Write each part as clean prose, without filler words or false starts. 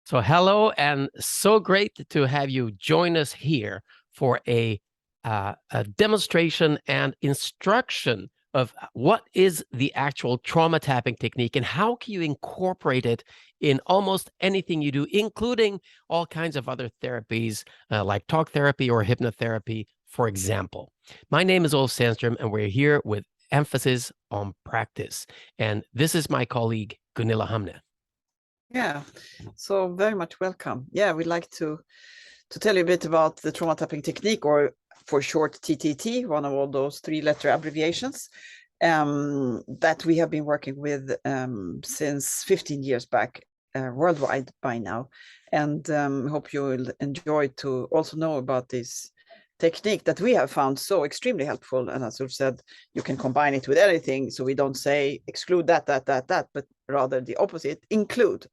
So hello, and so great to have you join us here for a demonstration and instruction of what is the actual trauma tapping technique and how can you incorporate it in almost anything you do, including all kinds of other therapies like talk therapy or hypnotherapy, for example. My name is Ulf Sandström, and we're here with emphasis on practice. And this is my colleague, Gunilla Hamne. Yeah, so very much welcome. Yeah, we'd like to tell you a bit about the trauma tapping technique, or for short TTT, one of all those three-letter abbreviations that we have been working with since 15 years back worldwide by now. And hope you will enjoy to also know about this technique that we have found so extremely helpful. And as we've said, you can combine it with anything. So we don't say exclude that, but rather the opposite, include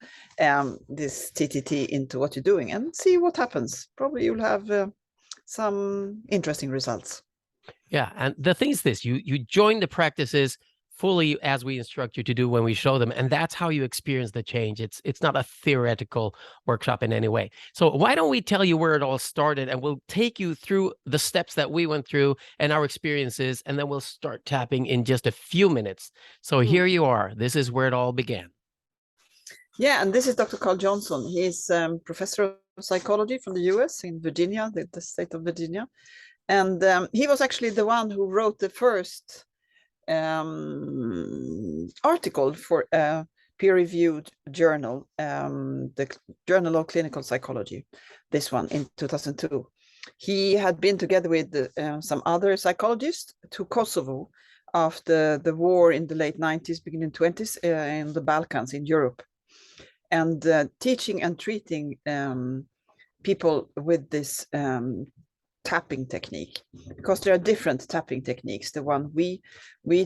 this TTT into what you're doing and see what happens. Probably you'll have some interesting results. Yeah, and the thing is this, you join the practices fully as we instruct you to do when we show them, and that's how you experience the change. It's not a theoretical workshop in any way. So why don't we tell you where it all started, and we'll take you through the steps that we went through and our experiences, and then we'll start tapping in just a few minutes. So here you are. This is where it all began. Yeah, and this is Dr. Carl Johnson. He's professor of psychology from the US in Virginia, the state of Virginia. And he was actually the one who wrote the first article for a peer-reviewed journal, the Journal of Clinical Psychology, this one in 2002. He had been together with some other psychologists to Kosovo after the war in the late 90s, beginning 20s in the Balkans in Europe, and teaching and treating people with this tapping technique, because there are different tapping techniques. The one we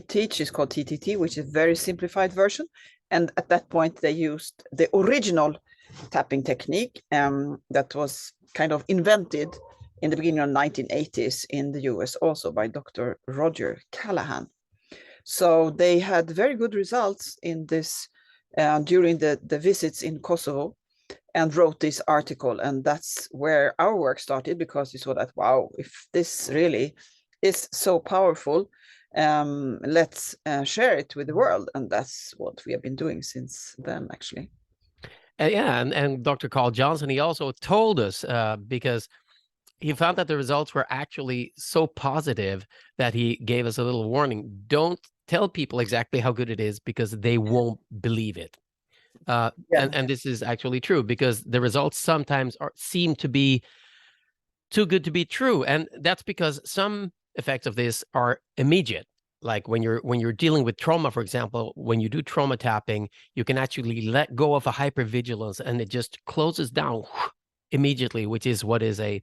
teach is called TTT, which is a very simplified version. And at that point, they used the original tapping technique that was kind of invented in the beginning of 1980s in the US, also by Dr. Roger Callahan. So they had very good results in this during the visits in Kosovo, and wrote this article. And that's where our work started, because we saw that, wow, if this really is so powerful, let's share it with the world. And that's what we have been doing since then, actually. Yeah, and Dr. Carl Johnson, he also told us, because he found that the results were actually so positive that he gave us a little warning. Don't tell people exactly how good it is, because they won't believe it. And this is actually true, because the results sometimes seem to be too good to be true. And that's because some effects of this are immediate. Like when you're dealing with trauma, for example, when you do trauma tapping, you can actually let go of a hypervigilance and it just closes down immediately, which is what is a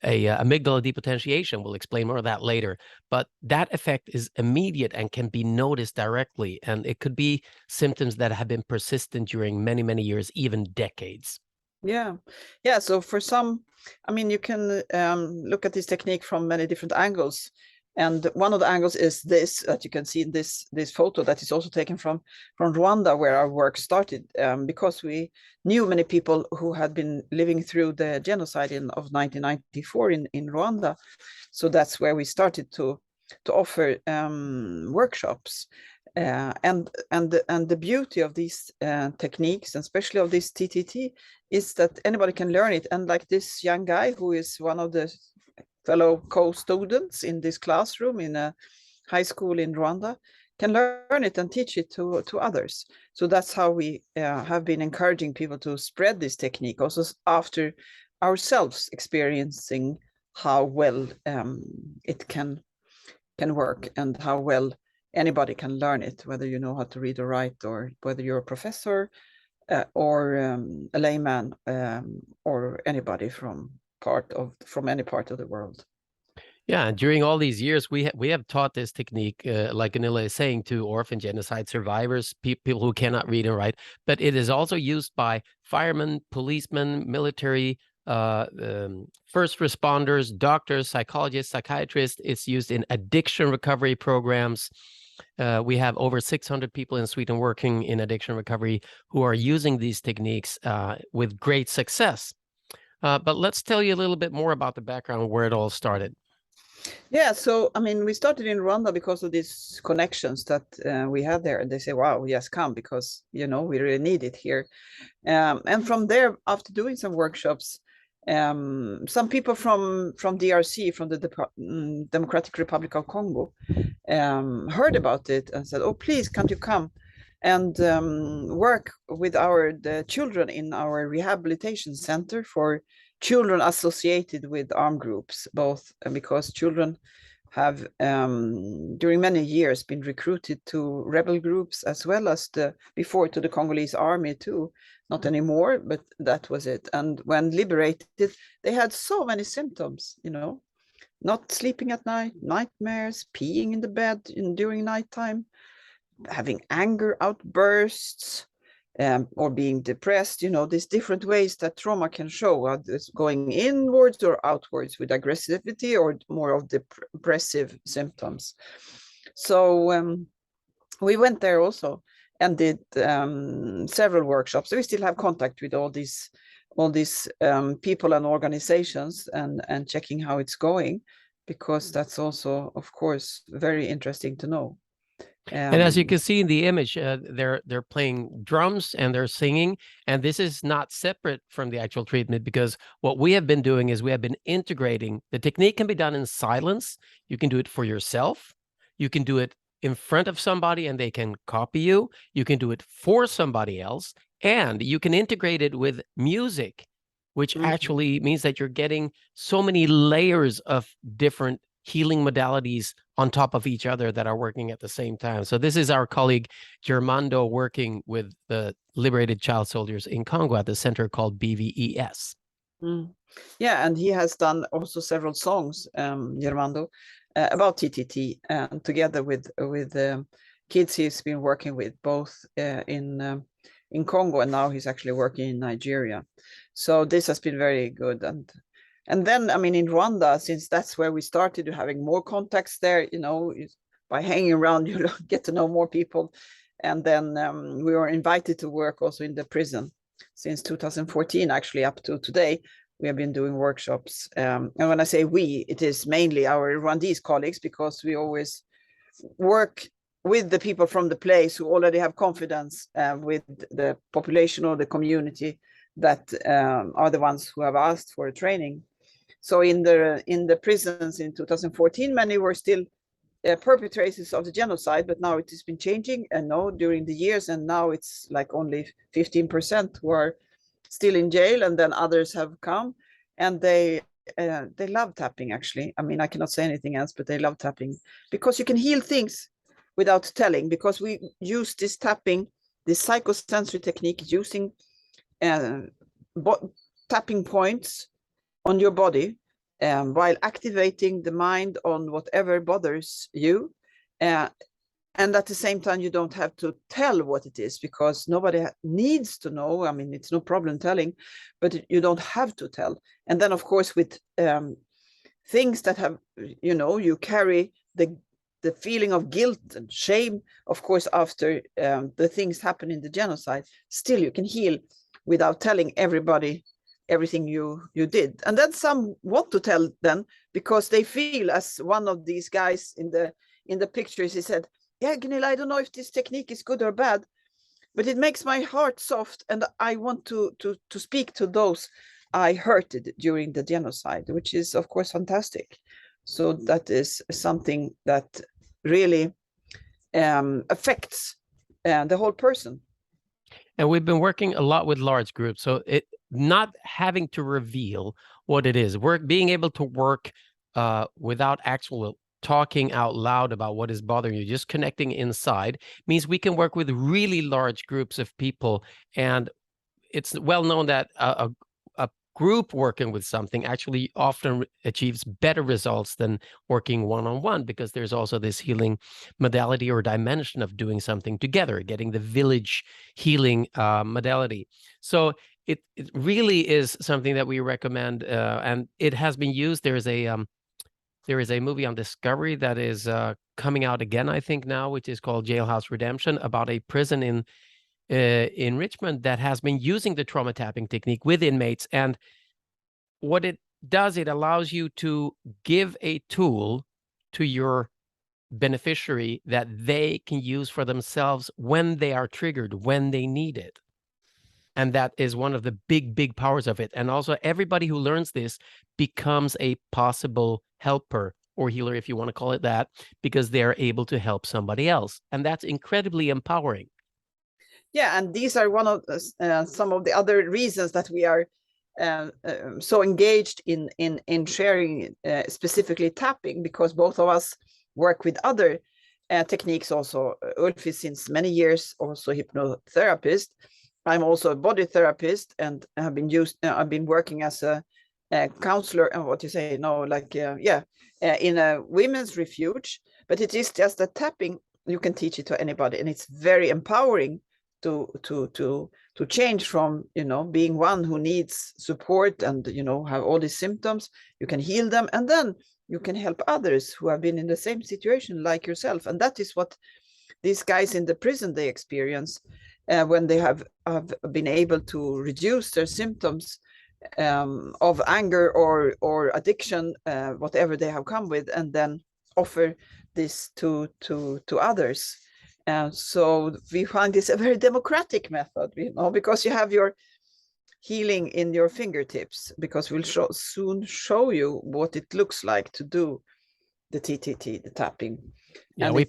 amygdala depotentiation. We'll explain more of that later. But that effect is immediate and can be noticed directly. And it could be symptoms that have been persistent during many, many years, even decades. Yeah. So for some, I mean, you can look at this technique from many different angles. And one of the angles is this, that you can see in this photo that is also taken from Rwanda, where our work started, because we knew many people who had been living through the genocide of 1994 in Rwanda. So that's where we started to offer workshops. And the beauty of these techniques, and especially of this TTT, is that anybody can learn it. And like this young guy who is one of the fellow co-students in this classroom in a high school in Rwanda can learn it and teach it to others. So that's how we have been encouraging people to spread this technique, also after ourselves experiencing how well it can work, and how well anybody can learn it, whether you know how to read or write, or whether you're a professor or a layman, or anybody from any part of the world. Yeah, during all these years, we have taught this technique, like Gunilla is saying, to orphan genocide survivors, people who cannot read and write. But it is also used by firemen, policemen, military, first responders, doctors, psychologists, psychiatrists. It's used in addiction recovery programs. We have over 600 people in Sweden working in addiction recovery who are using these techniques with great success. But let's tell you a little bit more about the background where it all started. Yeah, so I mean, we started in Rwanda because of these connections that we had there, and they say, "Wow, yes, come because we really need it here." And from there, after doing some workshops, some people from DRC, from the Democratic Republic of Congo, heard about it and said, "Oh, please, can't you come and work with the children in our rehabilitation center for children associated with armed groups, both because children have during many years been recruited to rebel groups as well as before to the Congolese army too, not anymore, but that was it. And when liberated, they had so many symptoms, not sleeping at night, nightmares, peeing in the bed during nighttime, having anger outbursts, or being depressed, these different ways that trauma can show, going inwards or outwards with aggressivity or more of depressive symptoms. So we went there also and did several workshops. So we still have contact with all these people and organizations and checking how it's going, because that's also, of course, very interesting to know. And as you can see in the image, they're playing drums and they're singing, and this is not separate from the actual treatment, because what we have been doing is we have been integrating. The technique can be done in silence. You can do it for yourself. You can do it in front of somebody and they can copy you. You can do it for somebody else, and you can integrate it with music, which actually means that you're getting so many layers of different healing modalities on top of each other that are working at the same time. So this is our colleague Germando working with the liberated child soldiers in Congo at the center called BVES. Yeah, and he has done also several songs, Germando, about TTT, and together with kids he's been working with both in Congo, and now he's actually working in Nigeria. So this has been very good. And then, I mean, in Rwanda, since that's where we started having more contacts there, by hanging around, you get to know more people. And then we were invited to work also in the prison since 2014, actually up to today. We have been doing workshops. And when I say we, it is mainly our Rwandese colleagues, because we always work with the people from the place who already have confidence with the population or the community that are the ones who have asked for a training. So in the prisons in 2014, many were still perpetrators of the genocide, but now it has been changing, and during the years, and now it's like only 15% who are still in jail, and then others have come, and they love tapping. Actually, I mean, I cannot say anything else, but they love tapping because you can heal things without telling, because we use this tapping, this psychosensory technique, using tapping points on your body, while activating the mind on whatever bothers you. And at the same time, you don't have to tell what it is, because nobody needs to know. I mean, it's no problem telling, but you don't have to tell. And then, of course, with things that have, you carry the feeling of guilt and shame, of course, after the things happen in the genocide, still you can heal without telling everybody everything you did. And then some want to tell then, because they feel, as one of these guys in the pictures, he said, "Yeah, Gunilla, I don't know if this technique is good or bad, but it makes my heart soft, and I want to speak to those I hurted during the genocide," which is, of course, fantastic. So that is something that really affects the whole person. And we've been working a lot with large groups, so it not having to reveal what it is, being able to work without actual talking out loud about what is bothering you, just connecting inside, means we can work with really large groups of people. And it's well known that a group working with something actually often achieves better results than working one-on-one, because there's also this healing modality or dimension of doing something together, getting the village healing modality. So it really is something that we recommend, and it has been used. There is a There is a movie on Discovery that is coming out again, I think now, which is called Jailhouse Redemption, about a prison in Richmond that has been using the trauma tapping technique with inmates. And what it does, it allows you to give a tool to your beneficiary that they can use for themselves when they are triggered, when they need it. And that is one of the big powers of it. And also everybody who learns this becomes a possible helper or healer, if you want to call it that, because they're able to help somebody else. And that's incredibly empowering. Yeah, and these are one of some of the other reasons that we are so engaged in sharing specifically tapping, because both of us work with other techniques also. Ulf is since many years also hypnotherapist. I'm also a body therapist, and have been I've been working as a counselor and in a women's refuge. But it is just that tapping, you can teach it to anybody, and it's very empowering to change from being one who needs support and have all these symptoms. You can heal them, and then you can help others who have been in the same situation like yourself. And that is what these guys in the prison, they experience when they have been able to reduce their symptoms of anger or addiction, whatever they have come with, and then offer this to others. And so we find this a very democratic method, because you have your healing in your fingertips, because we'll soon show you what it looks like to do the TTT, the tapping. Yeah, we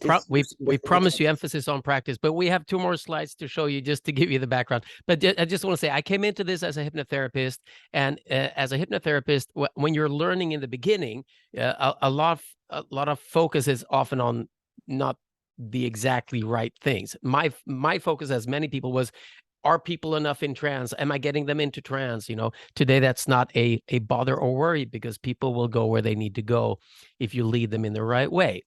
promise you emphasis on practice, but we have 2 more slides to show you just to give you the background. But I just want to say, I came into this as a hypnotherapist, and as a hypnotherapist, when you're learning in the beginning, a lot of focus is often on not the exactly right things. My focus, as many people, was, are people enough in trance? Am I getting them into trance? Today that's not a bother or worry, because people will go where they need to go if you lead them in the right way.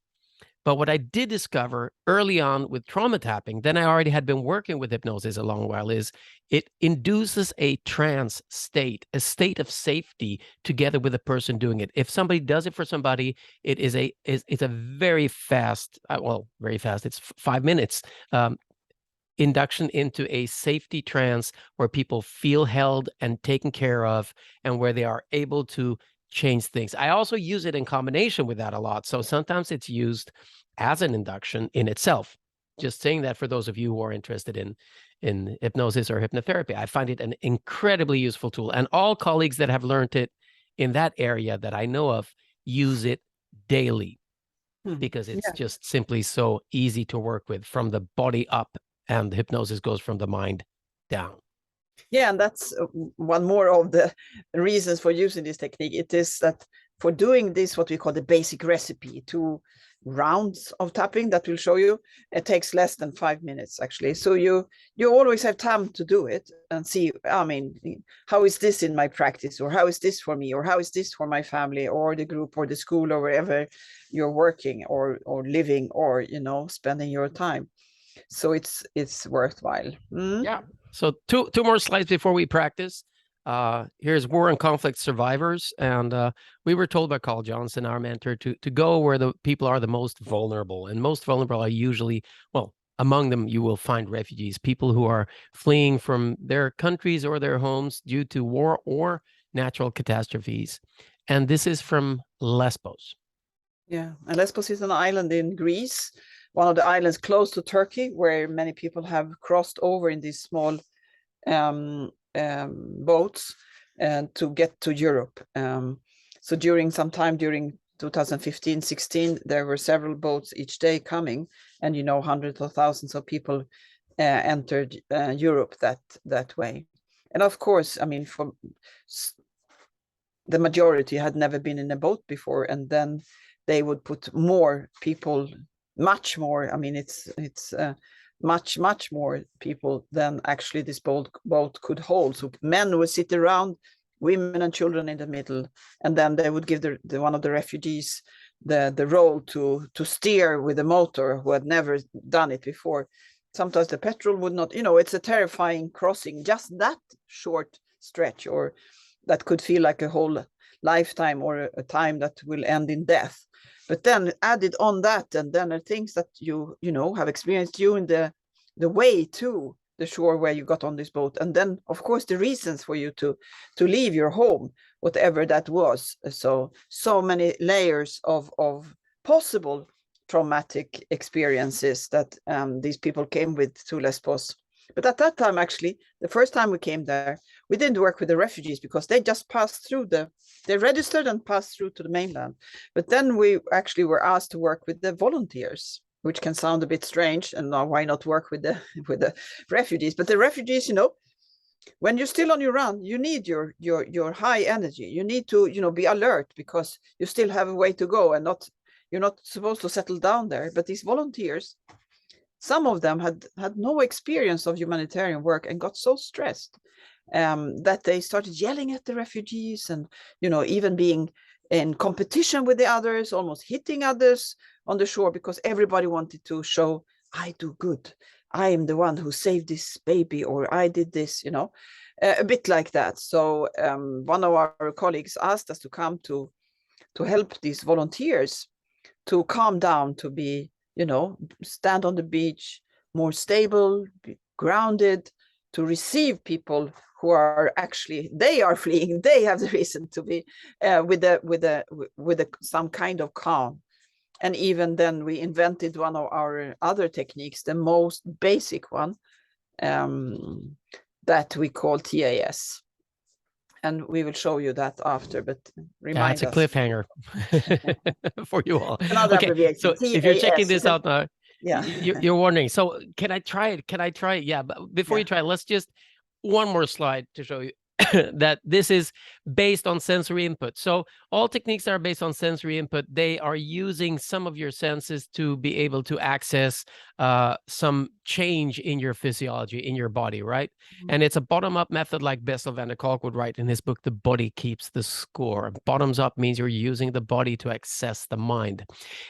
But what I did discover early on with trauma tapping, then I already had been working with hypnosis a long while, is it induces a trance state, a state of safety together with the person doing it. If somebody does it for somebody, it's a very fast, very fast, it's 5 minutes induction into a safety trance where people feel held and taken care of, and where they are able to change things. I also use it in combination with that a lot. So sometimes it's used as an induction in itself. Just saying that for those of you who are interested in hypnosis or hypnotherapy, I find it an incredibly useful tool. And all colleagues that have learned it in that area that I know of use it daily, because it's just simply so easy to work with from the body up, and the hypnosis goes from the mind down. Yeah, and that's one more of the reasons for using this technique. It is that for doing this, what we call the basic recipe, 2 rounds of tapping that we'll show you, it takes less than 5 minutes, actually. So you always have time to do it and see, how is this in my practice, or how is this for me, or how is this for my family, or the group, or the school, or wherever you're working or living, or spending your time. So it's worthwhile. Yeah. So two more slides before we practice. Here's war and conflict survivors. And we were told by Carl Johnson, our mentor, to go where the people are the most vulnerable. And most vulnerable are usually, among them, you will find refugees, people who are fleeing from their countries or their homes due to war or natural catastrophes. And this is from Lesbos. Yeah, and Lesbos is an island in Greece, one of the islands close to Turkey, where many people have crossed over in these small boats to get to Europe. So during 2015-16, there were several boats each day coming, and hundreds of thousands of people entered Europe that way. And of course, for the majority had never been in a boat before, and then they would put more people, much more. It's much more people than actually this boat could hold. So men would sit around, women and children in the middle, and then they would give the one of the refugees the role to steer with the motor, who had never done it before. Sometimes the petrol would not, it's a terrifying crossing, just that short stretch, or that could feel like a whole lifetime or a time that will end in death. But then added on that, and then are things that you know have experienced during the way to the shore where you got on this boat, and then of course the reasons for you to leave your home, whatever that was. So many layers of possible traumatic experiences that these people came with to Lesbos. But at that time, actually, the first time we came there, we didn't work with the refugees because they just passed through they registered and passed through to the mainland. But then we actually were asked to work with the volunteers, which can sound a bit strange. And now why not work with the refugees? But the refugees, you know, when you're still on your run, you need your high energy. You need to, you know, be alert because you still have a way to go, and you're not supposed to settle down there. But these volunteers, some of them had no experience of humanitarian work and got so stressed that they started yelling at the refugees, and, you know, even being in competition with the others, almost hitting others on the shore, because everybody wanted to show, I do good. I am the one who saved this baby, or I did this, you know, a bit like that. So one of our colleagues asked us to come to help these volunteers to calm down, to be, you know, stand on the beach, more stable, be grounded, to receive people who are actually, they are fleeing, they have the reason to be with some kind of calm. And even then we invented one of our other techniques, the most basic one, that we call TAS. And we will show you that after, but remind That's a cliffhanger for you all. Another Okay, abbreviation, so TAS. if you're checking this out now, yeah, you're wondering, so can I try it? Can I try it? Yeah, but before you try it, let's just one more slide to show you that this is based on sensory input. So all techniques that are based on sensory input, they are using some of your senses to be able to access some change in your physiology, in your body, right? And it's a bottom-up method, like Bessel van der Kolk would write in his book, The Body Keeps the Score. Bottoms up means you're using the body to access the mind.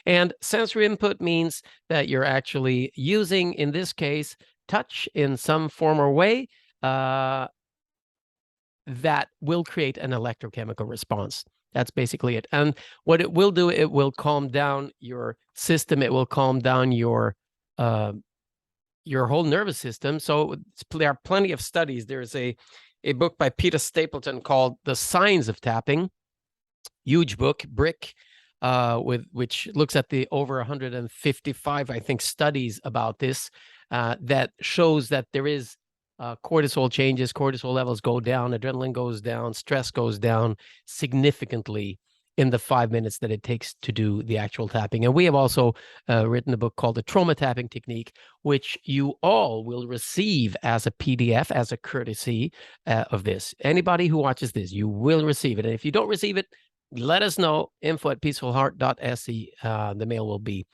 And sensory input means that you're actually using, in this case, touch in some form or way, that will create an electrochemical response. That's basically it. And what it will do, it will calm down your system. It will calm down your whole nervous system. So there are plenty of studies. There's a book by Peter Stapleton called The Science of Tapping, huge book, Brick, which looks at the over 155, I think, studies about this, that shows that there is cortisol changes, cortisol levels go down, adrenaline goes down, stress goes down significantly in the 5 minutes that it takes to do the actual tapping. And we have also written a book called The Trauma Tapping Technique, which you all will receive as a PDF, as a courtesy of this. Anybody who watches this, you will receive it. And if you don't receive it, let us know, info@peacefulheart.se. The mail will be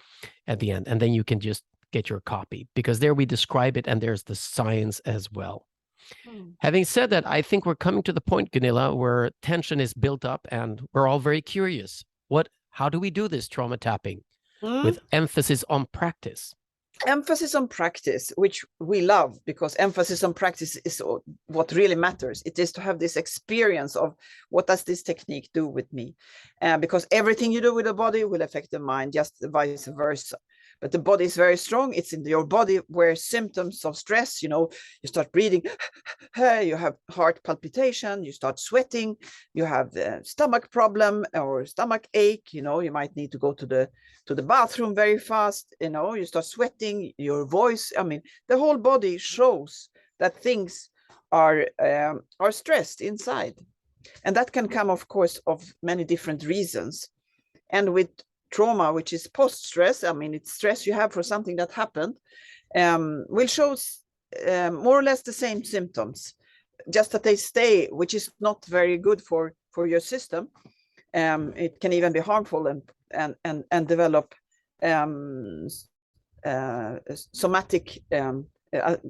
at the end. And then you can just get your copy, because there we describe it and there's the science as well. Having said that, I think we're coming to the point, Gunilla, where tension is built up and we're all very curious. How do we do this trauma tapping with emphasis on practice? Emphasis on practice, which we love, because emphasis on practice is what really matters. It is to have this experience of what does this technique do with me? Because everything you do with the body will affect the mind, just vice versa. But the body is very strong. It's in your body where symptoms of stress, you know, you start breathing, you have heart palpitation, you start sweating, you have the stomach problem or stomach ache, you know, you might need to go to the bathroom very fast, you know, you start sweating, your voice, I mean, the whole body shows that things are stressed inside. And that can come, of course, of many different reasons. And with trauma, which is post-stress, I mean, it's stress you have for something that happened, will show more or less the same symptoms, just that they stay, which is not very good for your system. It can even be harmful and develop somatic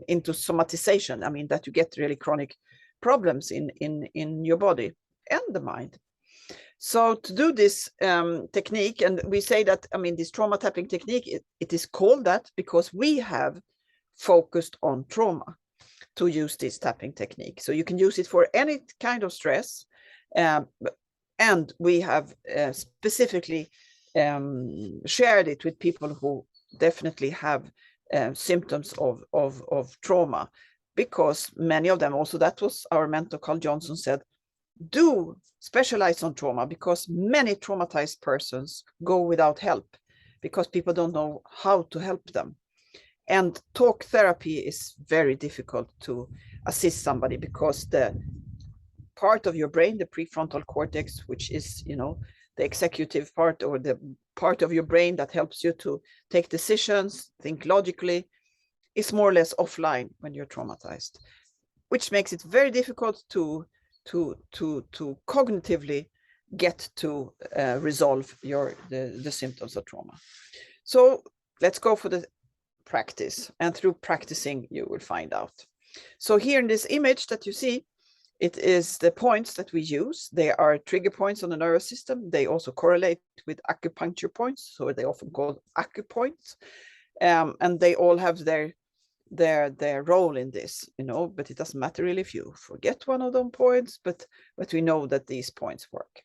into somatization. I mean, that you get really chronic problems in your body and the mind. So to do this technique, and we say that, I mean, this trauma tapping technique, it is called that because we have focused on trauma to use this tapping technique. So you can use it for any kind of stress, And we have specifically shared it with people who definitely have symptoms of trauma, because many of them also, that was our mentor Carl Johnson said, do specialize on trauma, because many traumatized persons go without help because people don't know how to help them. And talk therapy is very difficult to assist somebody, because the part of your brain, the prefrontal cortex, which is, you know, the executive part, or the part of your brain that helps you to take decisions, think logically, is more or less offline when you're traumatized, which makes it very difficult to cognitively get to resolve the symptoms of trauma. So let's go for the practice, and through practicing you will find out. So here in this image that you see, it is the points that we use. They are trigger points on the nervous system. They also correlate with acupuncture points, so they often called acupoints, and they all have their role in this, you know, but it doesn't matter really if you forget one of them points, but we know that these points work.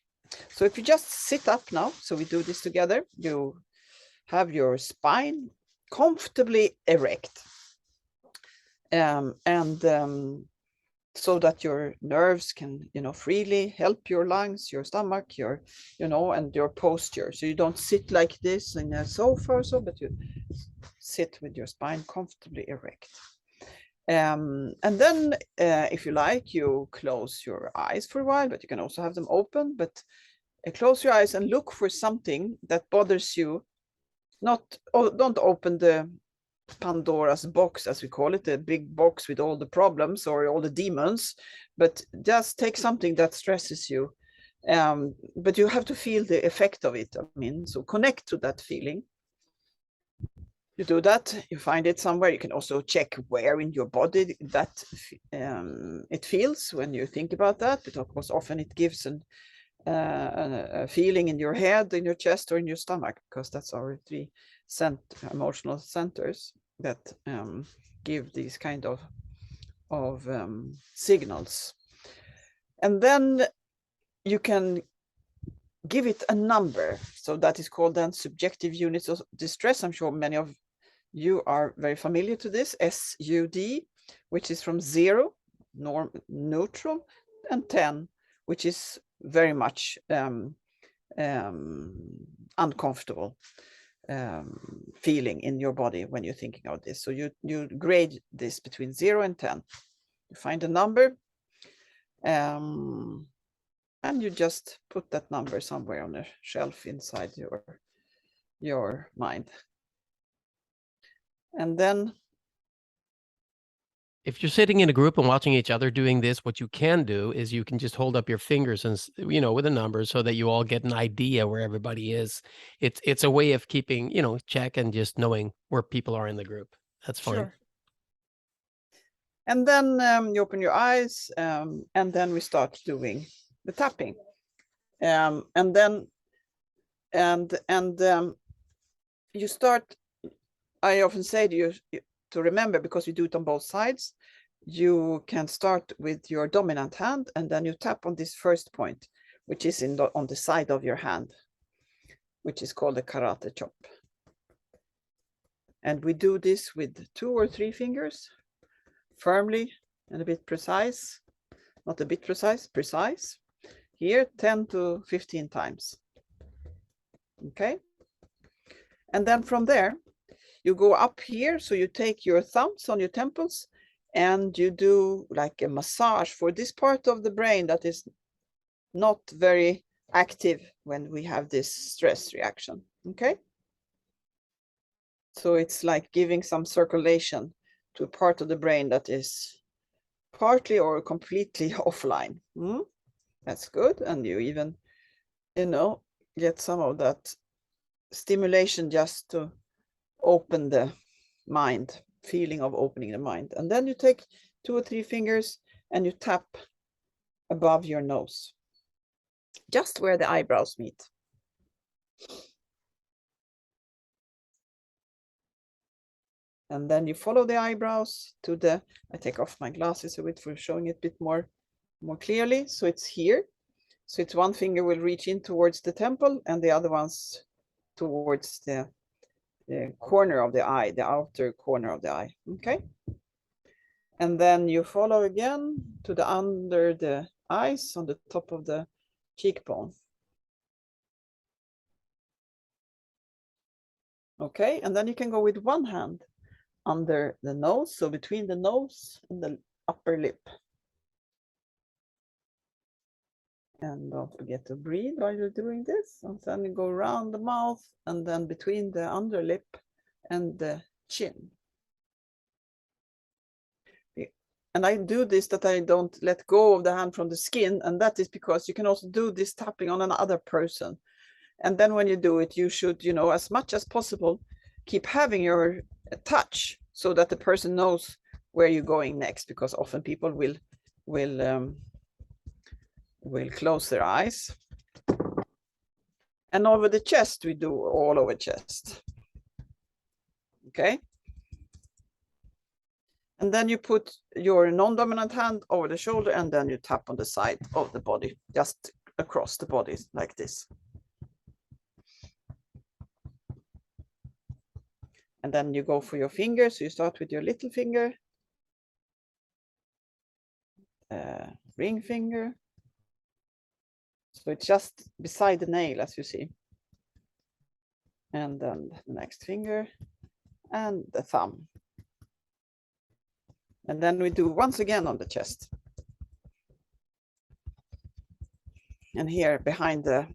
So if you just sit up now, so we do this together, you have your spine comfortably erect, so that your nerves can, you know, freely help your lungs, your stomach, your, you know, and your posture. So you don't sit like this in a sofa or so, but you sit with your spine comfortably erect. And then if you like, you close your eyes for a while, but you can also have them open. But close your eyes and look for something that bothers you. Don't open the Pandora's box, as we call it, the big box with all the problems or all the demons, but just take something that stresses you. But you have to feel the effect of it. I mean, so connect to that feeling. You do that, you find it somewhere. You can also check where in your body that it feels when you think about that, because often it gives a feeling in your head, in your chest, or in your stomach, because that's our three emotional centers that give these kind of signals. And then you can give it a number. So that is called then subjective units of distress. I'm sure many of you are very familiar to this, SUD, which is from 0, neutral, and 10, which is very much uncomfortable feeling in your body when you're thinking of this. So you grade this between 0 and 10. You find a number, and you just put that number somewhere on a shelf inside your mind. And then if you're sitting in a group and watching each other doing this, what you can do is you can just hold up your fingers and, you know, with a number, so that you all get an idea where everybody is. It's a way of keeping, you know, check and just knowing where people are in the group. That's fine. Sure. And then you open your eyes, and then we start doing the tapping. And then you start, I often say to you to remember, because we do it on both sides, you can start with your dominant hand, and then you tap on this first point, which is on the side of your hand, which is called the karate chop. And we do this with 2 or 3 fingers, firmly and a bit precise, not a bit precise, precise. Here, 10 to 15 times. Okay. And then from there, you go up here. So you take your thumbs on your temples and you do like a massage for this part of the brain that is not very active when we have this stress reaction. Okay. So it's like giving some circulation to a part of the brain that is partly or completely offline. That's good. And you even, you know, get some of that stimulation just to open the mind, feeling of opening the mind. And then you take 2 or 3 fingers and you tap above your nose, just where the eyebrows meet. And then you follow the eyebrows to the, I take off my glasses a bit for showing it a bit more clearly. So it's here. So it's one finger will reach in towards the temple and the other one's towards the corner of the eye, the outer corner of the eye. Okay. And then you follow again to the under the eyes on the top of the cheekbone. Okay, and then you can go with one hand under the nose, so between the nose and the upper lip. And don't forget to breathe while you're doing this. And then you go around the mouth and then between the underlip and the chin. And I do this that I don't let go of the hand from the skin. And that is because you can also do this tapping on another person. And then when you do it, you should, as much as possible, keep having your touch so that the person knows where you're going next, because often people will close their eyes. And over the chest, we do all over chest. Okay. And then you put your non-dominant hand over the shoulder and then you tap on the side of the body, just across the body like this. And then you go for your fingers. So you start with your little finger, ring finger. So it's just beside the nail, as you see. And then the next finger and the thumb. And then we do once again on the chest. And here behind the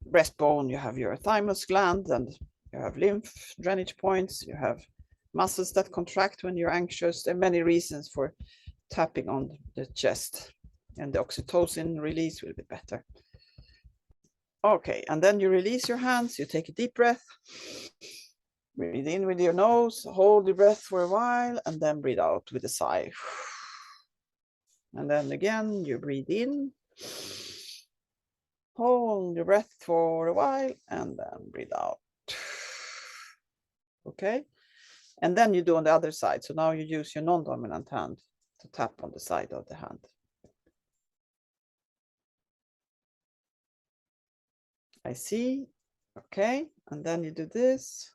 breastbone, you have your thymus gland and you have lymph drainage points. You have muscles that contract when you're anxious. There are many reasons for tapping on the chest, and the oxytocin release will be better. Okay, and then you release your hands. You take a deep breath. Breathe in with your nose, hold your breath for a while, and then breathe out with a sigh. And then again, you breathe in, hold your breath for a while, and then breathe out. Okay, and then you do on the other side. So now you use your non-dominant hand to tap on the side of the hand. I see. Okay, and then you do this.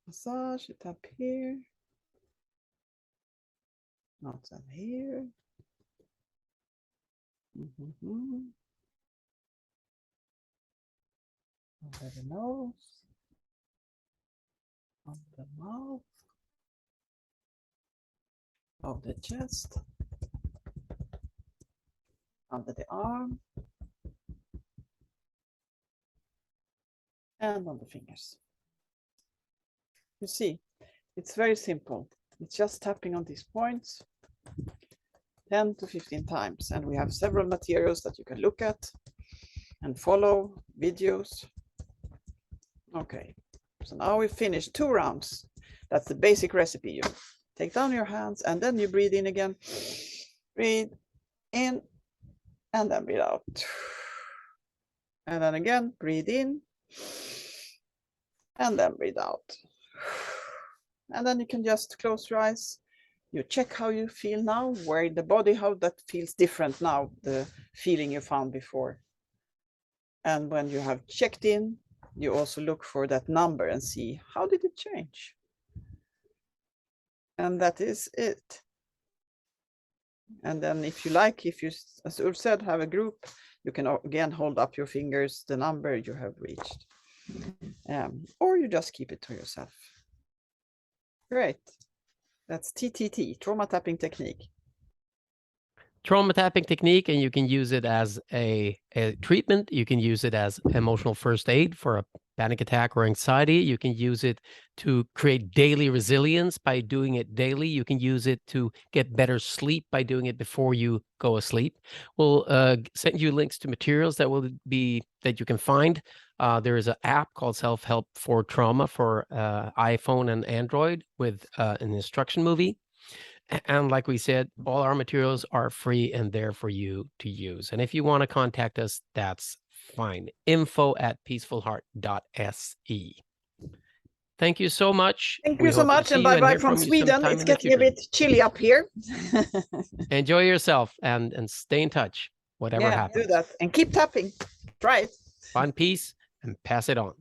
Massage, you tap here. Not down here. Under the nose. On the mouth. Of the chest. Under the arm. And on the fingers. You see, it's very simple. It's just tapping on these points 10 to 15 times. And we have several materials that you can look at and follow videos. Okay, so now we finished 2 rounds. That's the basic recipe. You take down your hands and then you breathe in again. Breathe in and then breathe out. And then again, breathe in and then breathe out. And then you can just close your eyes. You check how you feel now, where in the body, how that feels different now, the feeling you found before. And when you have checked in, you also look for that number and see how did it change. And that is it. And then if you like, if you, as Ulf said, have a group, you can again hold up your fingers, the number you have reached. Or you just keep it to yourself. Great. That's TTT, trauma tapping technique. Trauma tapping technique, and you can use it as a treatment. You can use it as emotional first aid for a panic attack or anxiety. You can use it to create daily resilience by doing it daily. You can use it to get better sleep by doing it before you go asleep. We'll send you links to materials that you can find. There is an app called Self-Help for Trauma for iPhone and Android with an instruction movie. And like we said, all our materials are free and there for you to use. And if you want to contact us, that's fine. info@peacefulheart.se. Thank you so much. Thank We you so hope to much, see and you bye-bye hear from you Sweden. sometime It's in the getting a future. bit chilly up here. Enjoy yourself and stay in touch, whatever Yeah, happens. do that. And keep tapping. Try it. Find peace and pass it on.